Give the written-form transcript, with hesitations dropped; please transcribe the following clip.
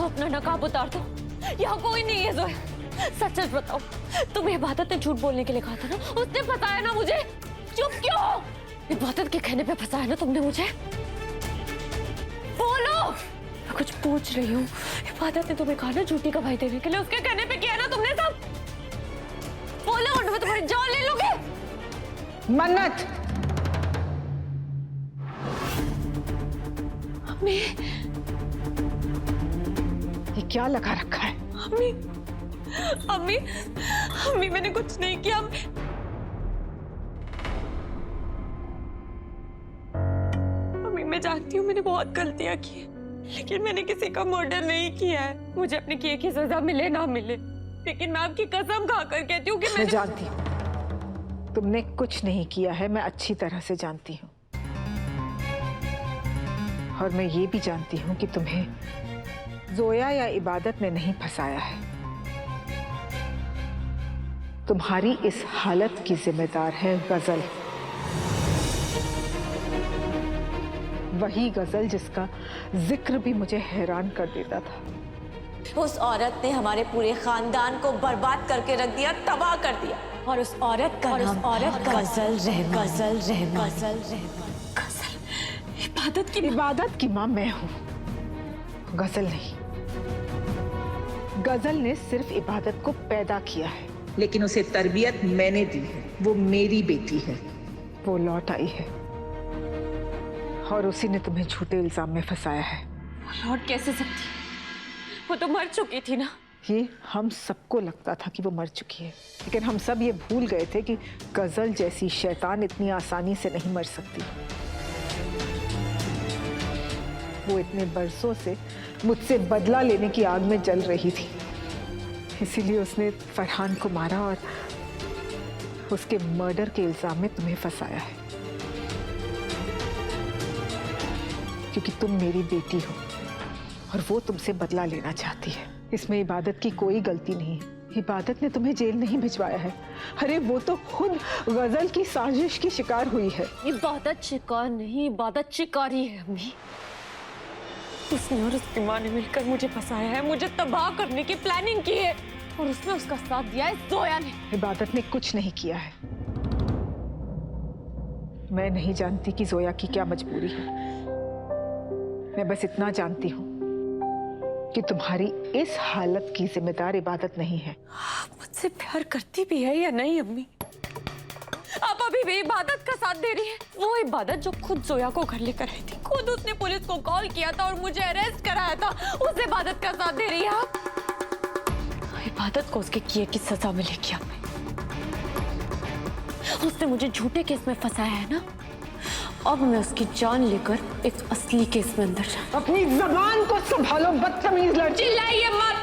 अपना नकाब उतार दो, यहाँ कोई नहीं है जोया। सच सच बताओ, तुम्हें इबादत ने झूठ बोलने के लिए कहा था ना? उसने फंसाया ना मुझे? चुप क्यों हो? इबादत के कहने पे फंसाया ना तुमने मुझे? बोलो। मैं कुछ पूछ रही हूँ। इबादत ने तुम्हें कहा ना झूठी गवाही देने के लिए, उसके कहने पे किया ना तुमने सब? बोलो वरना मैं तुम्हारी जान ले लूंगी। मन्नत, अम्मी, ये क्या लगा रखा है? अम्मी, अम्मी, अम्मी मैंने कुछ नहीं किया। अम्मी मैं जानती हूँ मैंने बहुत गलतियां की है, लेकिन मैंने किसी का मर्डर नहीं किया है। मुझे अपने किए की सजा मिले ना मिले, लेकिन मैं आपकी कसम खाकर कहती हूँ कि मैं जानती हूँ तुमने कुछ नहीं किया है, मैं अच्छी तरह से जानती हूँ। और मैं ये भी जानती हूँ कि तुम्हें जोया या इबादत ने नहीं फंसाया है। तुम्हारी इस हालत की जिम्मेदार है गजल। वही गजल जिसका जिक्र भी मुझे हैरान कर देता था। उस औरत ने हमारे पूरे खानदान को बर्बाद करके रख दिया, तबाह कर दिया। और उस औरत का नाम गजल रहमान। गजल रहमान। गजल रहमान। गजल इबादत की मां मैं हूं, गजल नहीं। गजल ने सिर्फ इबादत को पैदा किया है, लेकिन उसे तरबियत मैंने दी है। वो मेरी बेटी है। वो लौट आई है और उसी ने तुम्हें झूठे इल्जाम में फंसाया है। वो लौट कैसे सकती? वो तो मर चुकी थी ना। ये हम सबको लगता था कि वो मर चुकी है, लेकिन हम सब ये भूल गए थे कि गजल जैसी शैतान इतनी आसानी से नहीं मर सकती। वो इतने बरसों से मुझसे बदला लेने की आग में जल रही थी, इसीलिए उसने फरहान को मारा और उसके मर्डर के इल्जाम में तुम्हें फंसाया है, क्योंकि तुम मेरी बेटी हो और वो तुमसे बदला लेना चाहती है। इसमें इबादत की कोई गलती नहीं है। इबादत ने तुम्हें जेल नहीं भिजवाया है। अरे वो तो खुद गजल की साजिश की शिकार हुई है। इबादत शिकार नहीं, इबादत शिकारी है अम्मी। उसने और उसकी माँ ने मिलकर मुझे फंसाया है, मुझे तबाह करने की प्लानिंग की है, और उसने उसका साथ दिया है जोया ने। इबादत ने कुछ नहीं किया है। मैं नहीं जानती कि जोया की क्या मजबूरी है। मैं बस इतना जानती हूँ कि तुम्हारी इस हालत की जिम्मेदार इबादत नहीं है। आप मुझसे प्यार करती भी है या नहीं अम्मी? आप अभी भी इबादत का साथ दे रही है। वो इबादत जो खुद जोया को घर लेकर आई थी, खुद उसने पुलिस को कॉल किया था और मुझे अरेस्ट कराया था, उस इबादत का साथ दे रही है आप। इबादत को उसके किए की सजा मिलेगी अम्मी। उसने मुझे झूठे केस में फंसाया है ना, अब मैं उसकी जान लेकर एक असली केस में अंदर जाऊं। अपनी जबान को संभालो बदतमीज लड़की। चिल्लाइए मत।